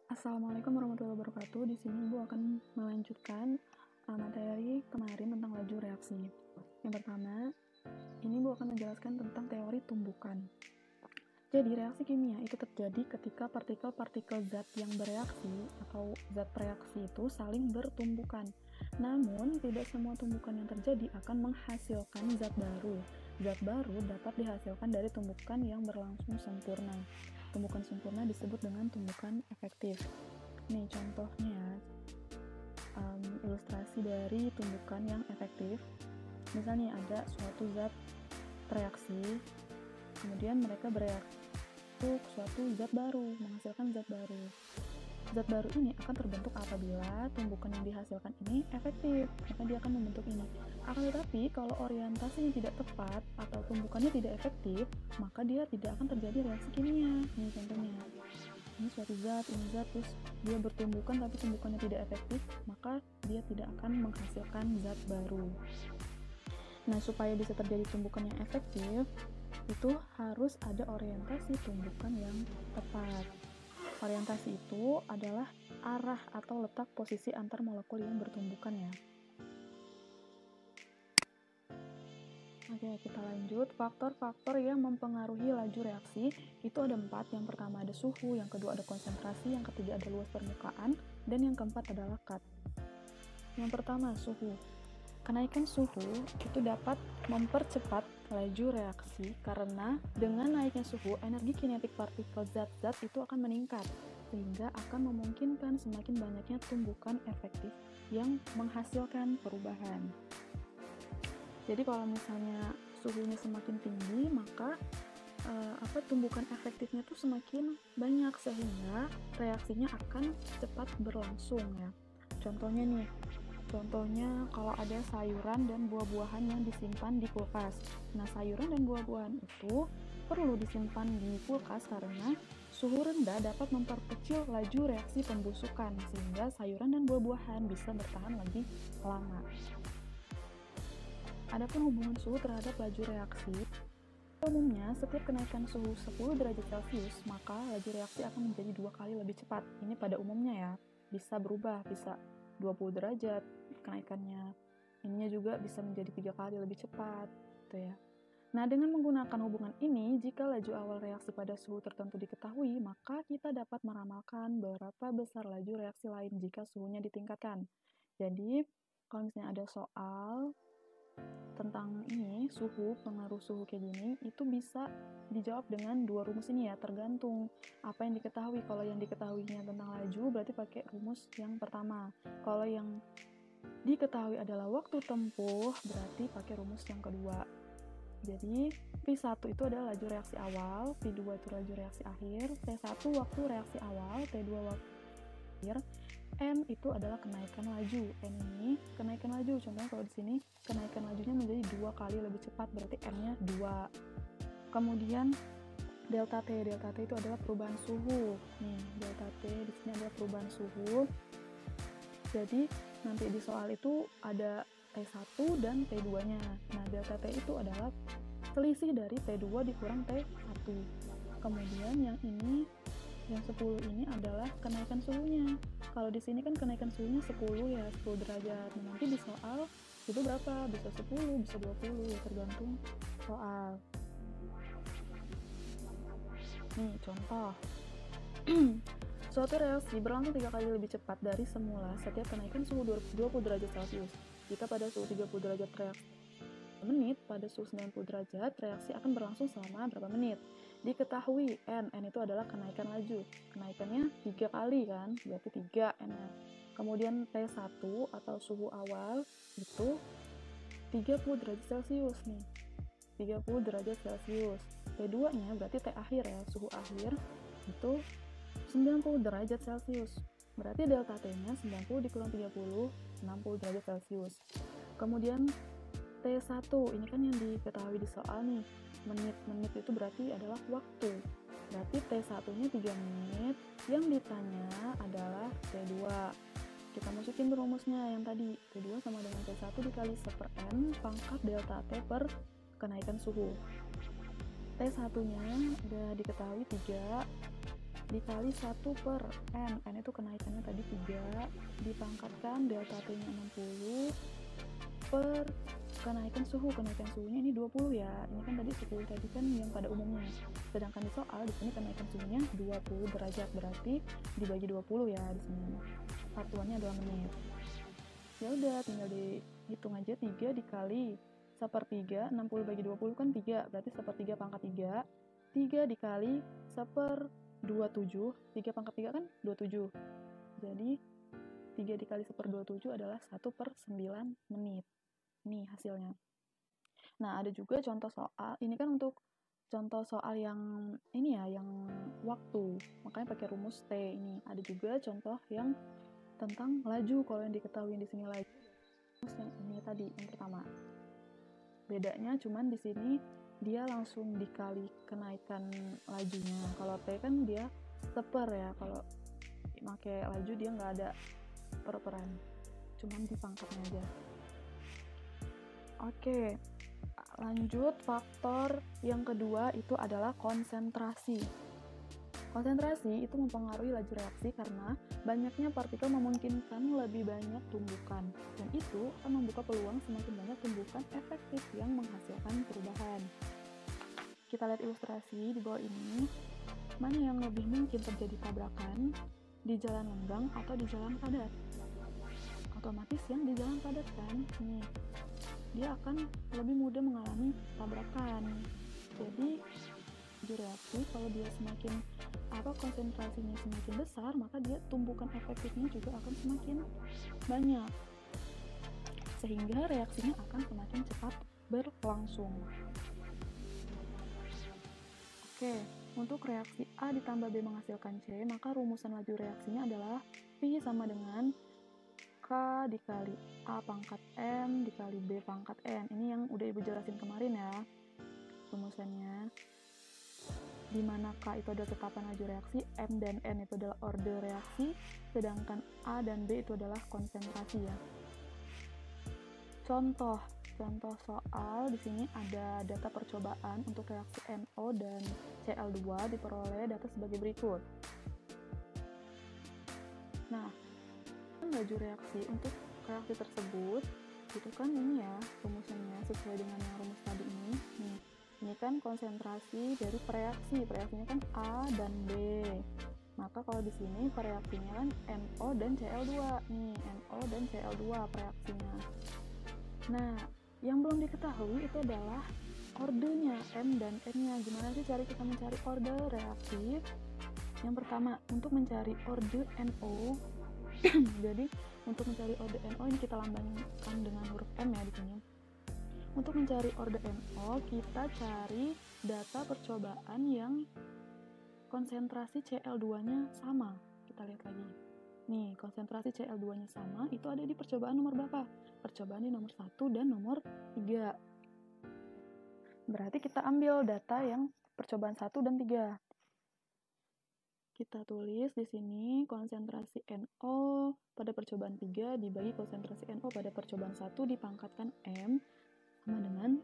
Assalamualaikum warahmatullahi wabarakatuh. Di sini Ibu akan melanjutkan materi kemarin tentang laju reaksi. Yang pertama, ini Ibu akan menjelaskan tentang teori tumbukan. Jadi, reaksi kimia itu terjadi ketika partikel-partikel zat yang bereaksi atau zat reaksi itu saling bertumbukan. Namun, tidak semua tumbukan yang terjadi akan menghasilkan zat baru. Zat baru dapat dihasilkan dari tumbukan yang berlangsung sempurna. Tumbukan sempurna disebut dengan tumbukan efektif. Nih contohnya, ilustrasi dari tumbukan yang efektif. Misalnya ada suatu zat reaksi, kemudian mereka bereaksi untuk suatu zat baru, menghasilkan zat baru. Zat baru ini akan terbentuk apabila tumbukan yang dihasilkan ini efektif, maka dia akan membentuk ini. Akan tetapi kalau orientasinya tidak tepat atau tumbukannya tidak efektif, maka dia tidak akan terjadi reaksi kimia. Ini contohnya, ini suatu zat, ini zat, terus dia bertumbukan tapi tumbukannya tidak efektif, maka dia tidak akan menghasilkan zat baru. Nah, supaya bisa terjadi tumbukan yang efektif, itu harus ada orientasi tumbukan yang tepat. Orientasi itu adalah arah atau letak posisi antar molekul yang bertumbukan ya. Oke, kita lanjut. Faktor-faktor yang mempengaruhi laju reaksi itu ada 4. Yang pertama ada suhu, yang kedua ada konsentrasi, yang ketiga ada luas permukaan, dan yang keempat adalah kat. Yang pertama, suhu. Kenaikan suhu itu dapat mempercepat laju reaksi karena dengan naiknya suhu, energi kinetik partikel zat-zat itu akan meningkat, sehingga akan memungkinkan semakin banyaknya tumbukan efektif yang menghasilkan perubahan. Jadi kalau misalnya suhunya semakin tinggi, maka tumbukan efektifnya tuh semakin banyak, sehingga reaksinya akan cepat berlangsung ya. Contohnya kalau ada sayuran dan buah-buahan yang disimpan di kulkas. Nah, sayuran dan buah-buahan itu perlu disimpan di kulkas karena suhu rendah dapat memperkecil laju reaksi pembusukan, sehingga sayuran dan buah-buahan bisa bertahan lebih lama. Adapun hubungan suhu terhadap laju reaksi, umumnya setiap kenaikan suhu 10 derajat Celcius, maka laju reaksi akan menjadi 2 kali lebih cepat. Ini pada umumnya ya, bisa berubah, bisa 20 derajat kenaikannya. Ininya juga bisa menjadi 3 kali lebih cepat, gitu ya. Nah, dengan menggunakan hubungan ini, jika laju awal reaksi pada suhu tertentu diketahui, maka kita dapat meramalkan berapa besar laju reaksi lain jika suhunya ditingkatkan. Jadi, kalau misalnya ada soal tentang ini, pengaruh suhu kayak gini, itu bisa dijawab dengan 2 rumus ini ya, tergantung apa yang diketahui. Kalau yang diketahuinya tentang laju, berarti pakai rumus yang pertama. Kalau yang diketahui adalah waktu tempuh, berarti pakai rumus yang kedua. Jadi, P1 itu adalah laju reaksi awal, P2 itu laju reaksi akhir, T1 waktu reaksi awal, T2 waktu akhir, N itu adalah kenaikan laju. N ini kenaikan laju. Contohnya kalau di sini kenaikan lajunya menjadi 2 kali lebih cepat, berarti N-nya 2. Kemudian delta T. Delta T itu adalah perubahan suhu. Nih, delta T di sini adalah perubahan suhu. Jadi, nanti di soal itu ada T1 dan T2-nya. Nah, delta T itu adalah selisih dari T2 dikurang T1. Kemudian yang ini, yang 10 ini adalah kenaikan suhunya. Kalau di sini kan kenaikan suhunya 10 ya, 10 derajat. Nah, nanti di soal itu berapa? Bisa 10, bisa 20, tergantung soal. Nih, contoh. Suatu reaksi berlangsung 3 kali lebih cepat dari semula setiap kenaikan suhu 20 derajat Celcius. Jika pada suhu 30 derajat reaksi menit, pada suhu 90 derajat reaksi akan berlangsung selama berapa menit. Diketahui N itu adalah kenaikan laju. Kenaikannya 3 kali kan, berarti 3 N-nya. Kemudian T1 atau suhu awal itu 30 derajat Celcius nih. 30 derajat Celcius. T2-nya berarti T akhir ya, suhu akhir itu 90 derajat Celcius. Berarti delta T-nya 90 dikurang 30, 60 derajat Celcius. Kemudian T1, ini kan yang diketahui di soal nih. Menit itu berarti adalah waktu. Berarti T1-nya 3 menit, yang ditanya adalah T2. Kita masukin rumusnya yang tadi. T2 sama dengan T1 dikali 1/N pangkat delta T per kenaikan suhu. T1-nya udah diketahui 3, dikali 1 per N itu kenaikannya tadi 3, dipangkatkan delta T-nya 60 per kenaikan suhunya ini 20 ya. Ini kan tadi 10 tadi kan yang pada umumnya. Sedangkan di soal di sini kenaikan suhunya 20 derajat, berarti dibagi 20 ya di sini. Satuannya adalah menit. Ya udah tinggal dihitung aja, 3 dikali 1/3, 60 bagi 20 kan 3, berarti 1/3 pangkat 3. 3 dikali 1/27, 3 pangkat 3 kan 27. Jadi 3 dikali 1/27 adalah 1/9 menit. Nih hasilnya. Nah, ada juga contoh soal, ini kan untuk contoh soal yang ini ya, yang waktu, makanya pakai rumus T ini. Ada juga contoh yang tentang laju, kalau yang diketahui di sini laju. Rumus yang ini tadi, yang pertama. Bedanya cuman di sini dia langsung dikali kenaikan lajunya. Kalau T kan dia seper ya, kalau pakai laju dia nggak ada per-peran, cuman di pangkatnya aja. Oke, lanjut faktor yang kedua itu adalah konsentrasi. Konsentrasi itu mempengaruhi laju reaksi karena banyaknya partikel memungkinkan lebih banyak tumbukan, dan itu akan membuka peluang semakin banyak tumbukan efektif yang menghasilkan perubahan. Kita lihat ilustrasi di bawah ini. Mana yang lebih mungkin terjadi tabrakan, di jalan lenggang atau di jalan padat? Otomatis yang di jalan padat kan, nih dia akan lebih mudah mengalami tabrakan. Jadi reaksi kalau dia semakin konsentrasinya semakin besar, maka dia tumbukan efektifnya juga akan semakin banyak, sehingga reaksinya akan semakin cepat berlangsung. Oke, untuk reaksi A ditambah B menghasilkan C, maka rumusan laju reaksinya adalah P sama dengan K dikali A pangkat M dikali B pangkat N. Ini yang udah Ibu jelasin kemarin ya, rumusannya. Di mana K itu adalah tetapan laju reaksi, M dan N itu adalah order reaksi, sedangkan A dan B itu adalah konsentrasi ya. Contoh soal di sini ada data percobaan untuk reaksi NO dan Cl2 diperoleh data sebagai berikut. Nah, laju reaksi untuk reaksi tersebut itu kan ini ya rumusannya sesuai dengan yang rumus tadi ini. Nih, ini kan konsentrasi dari reaksinya kan A dan B. Maka kalau di sini reaksinya kan NO dan Cl2 nih, NO dan Cl2 reaksinya. Nah, yang belum diketahui itu adalah ordernya, M dan N-nya. Gimana sih kita mencari order reaktif? Yang pertama, untuk mencari order NO, jadi untuk mencari order NO ini kita lambangkan dengan huruf M ya di sini. Untuk mencari order NO, kita cari data percobaan yang konsentrasi Cl2-nya sama. Kita lihat lagi. Nih, konsentrasi Cl2-nya sama, itu ada di percobaan nomor berapa? Percobaan di nomor 1 dan nomor 3. Berarti kita ambil data yang percobaan 1 dan 3. Kita tulis di sini konsentrasi NO pada percobaan 3 dibagi konsentrasi NO pada percobaan 1 dipangkatkan M sama dengan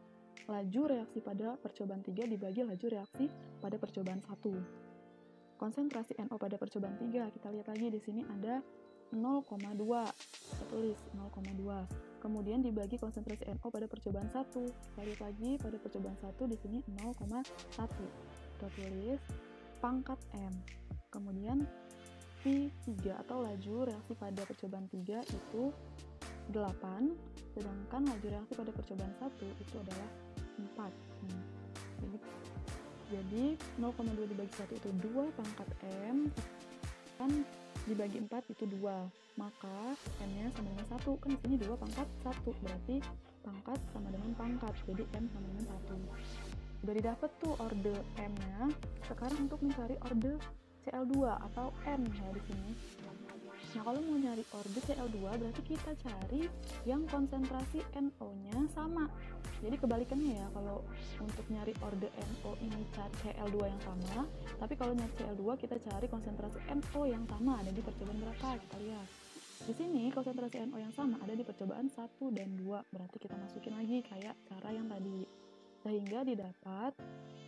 laju reaksi pada percobaan 3 dibagi laju reaksi pada percobaan 1. Konsentrasi NO pada percobaan 3, kita lihat lagi di sini ada 0,2. Kita tulis 0,2. Kemudian dibagi konsentrasi NO pada percobaan 1. Kita lihat lagi pada percobaan 1 di sini 0,1. Kita tulis pangkat M. Kemudian P3 atau laju reaksi pada percobaan 3 itu 8, sedangkan laju reaksi pada percobaan 1 itu adalah 4. Jadi 0,2 dibagi 1 itu 2 pangkat M, kan dibagi 4 itu 2, maka M-nya sama dengan 1, kan di sini 2 pangkat 1, berarti pangkat sama dengan pangkat, jadi M sama dengan 1. Udah didapat tuh order M-nya, sekarang untuk mencari order Cl2 atau N ya di sini. Nah, kalau mau nyari order Cl2 berarti kita cari yang konsentrasi NO-nya sama. Jadi kebalikannya ya, kalau untuk nyari order NO ini cari Cl2 yang sama, tapi kalau nyari Cl2 kita cari konsentrasi NO yang sama. Ada di percobaan berapa? Kita lihat. Di sini konsentrasi NO yang sama ada di percobaan 1 dan 2. Berarti kita masukin lagi kayak cara yang tadi. Sehingga didapat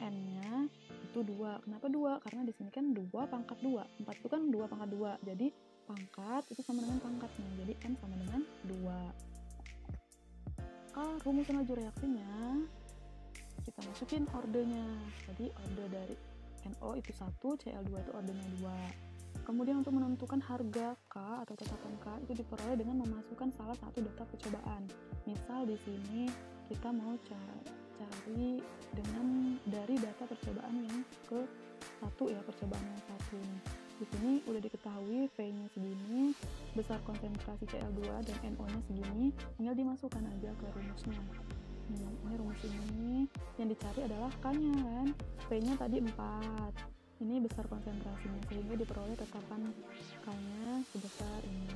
N-nya itu itu 2. Kenapa 2? Karena di sini kan 2 pangkat 2. 4 itu kan 2 pangkat 2. Jadi pangkat itu sama dengan pangkatnya. Jadi N sama dengan 2. Rumusan laju reaksinya kita masukin ordenya. Jadi orde dari NO itu 1, Cl2 itu ordenya 2. Kemudian untuk menentukan harga K atau tetapan K itu diperoleh dengan memasukkan salah satu data percobaan. Misal di sini kita mau cari dengan dari data percobaan yang ke 1 ya, percobaan yang 1 nih. Di sini udah diketahui V-nya segini, besar konsentrasi Cl2 dan NO-nya segini, tinggal dimasukkan aja ke rumusnya. Ini rumus ini yang dicari adalah K-nya kan, V-nya tadi 4. Ini besar konsentrasinya sehingga diperoleh tetapan K-nya sebesar ini.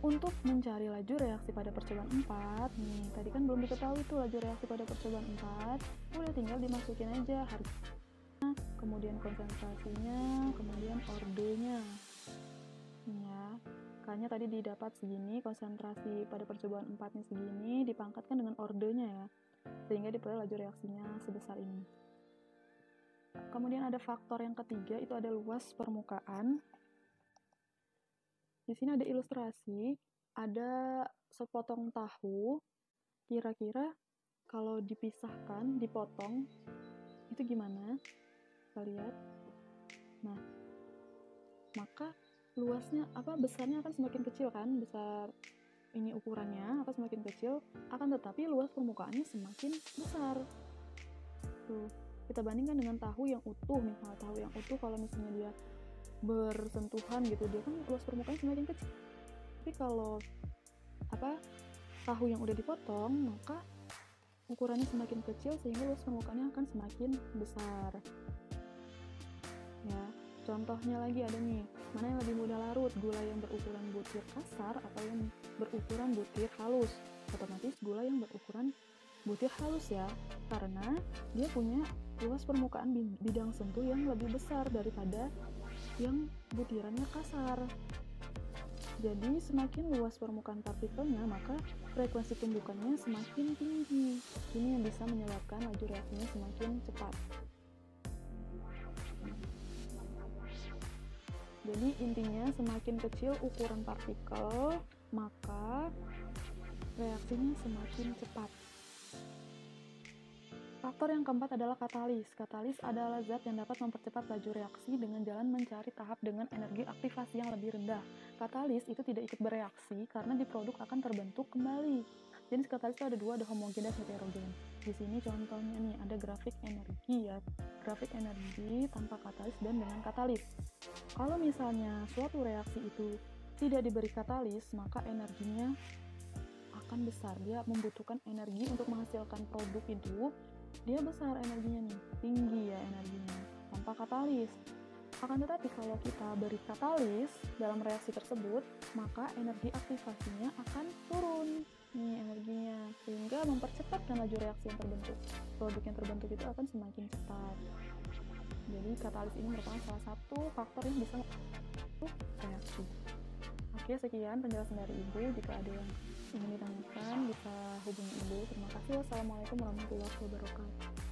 Untuk mencari laju reaksi pada percobaan 4, nih tadi kan belum diketahui tuh laju reaksi pada percobaan 4, udah tinggal dimasukin aja harganya, kemudian konsentrasinya, kemudian ordenya. Nih ya, K-nya tadi didapat segini, konsentrasi pada percobaan 4-nya segini, dipangkatkan dengan ordenya ya, sehingga diperoleh laju reaksinya sebesar ini. Kemudian ada faktor yang ketiga, itu ada luas permukaan. Di sini ada ilustrasi, ada sepotong tahu, kira-kira kalau dipisahkan, dipotong, itu gimana? Kita lihat. Nah, maka luasnya, besarnya akan semakin kecil kan, besar ini ukurannya akan semakin kecil, akan tetapi luas permukaannya semakin besar. Tuh, kita bandingkan dengan tahu yang utuh, misalnya tahu yang utuh kalau misalnya dia bersentuhan gitu, dia kan luas permukaannya semakin kecil. Tapi kalau tahu yang udah dipotong, maka ukurannya semakin kecil sehingga luas permukaannya akan semakin besar. Ya, contohnya lagi ada nih, mana yang lebih mudah larut, gula yang berukuran butir kasar atau yang berukuran butir halus? Otomatis gula yang berukuran butir halus ya, karena dia punya luas permukaan bidang sentuh yang lebih besar daripada yang butirannya kasar. Jadi semakin luas permukaan partikelnya, maka frekuensi tumbukannya semakin tinggi. Ini yang bisa menyebabkan laju reaksinya semakin cepat. Jadi intinya semakin kecil ukuran partikel, maka reaksinya semakin cepat. Faktor yang keempat adalah katalis. Katalis adalah zat yang dapat mempercepat laju reaksi dengan jalan mencari tahap dengan energi aktivasi yang lebih rendah. Katalis itu tidak ikut bereaksi karena di produk akan terbentuk kembali. Jenis katalis itu ada 2, ada homogen dan heterogen. Di sini contohnya nih ada grafik energi ya. Grafik energi tanpa katalis dan dengan katalis. Kalau misalnya suatu reaksi itu tidak diberi katalis, maka energinya akan besar. Dia membutuhkan energi untuk menghasilkan produk itu. Dia besar energinya nih, tinggi ya energinya, tanpa katalis. Akan tetapi kalau kita beri katalis dalam reaksi tersebut, maka energi aktivasinya akan turun nih energinya, sehingga mempercepatkan laju reaksi yang terbentuk. Produk yang terbentuk itu akan semakin cepat. Jadi katalis ini merupakan salah satu faktor yang bisa membentuk reaksi. Oke, sekian penjelasan dari Ibu. Jika ada yang ingin ditanyakan, bisa hubungi Ibu. Terima kasih. Wassalamualaikum warahmatullahi wabarakatuh.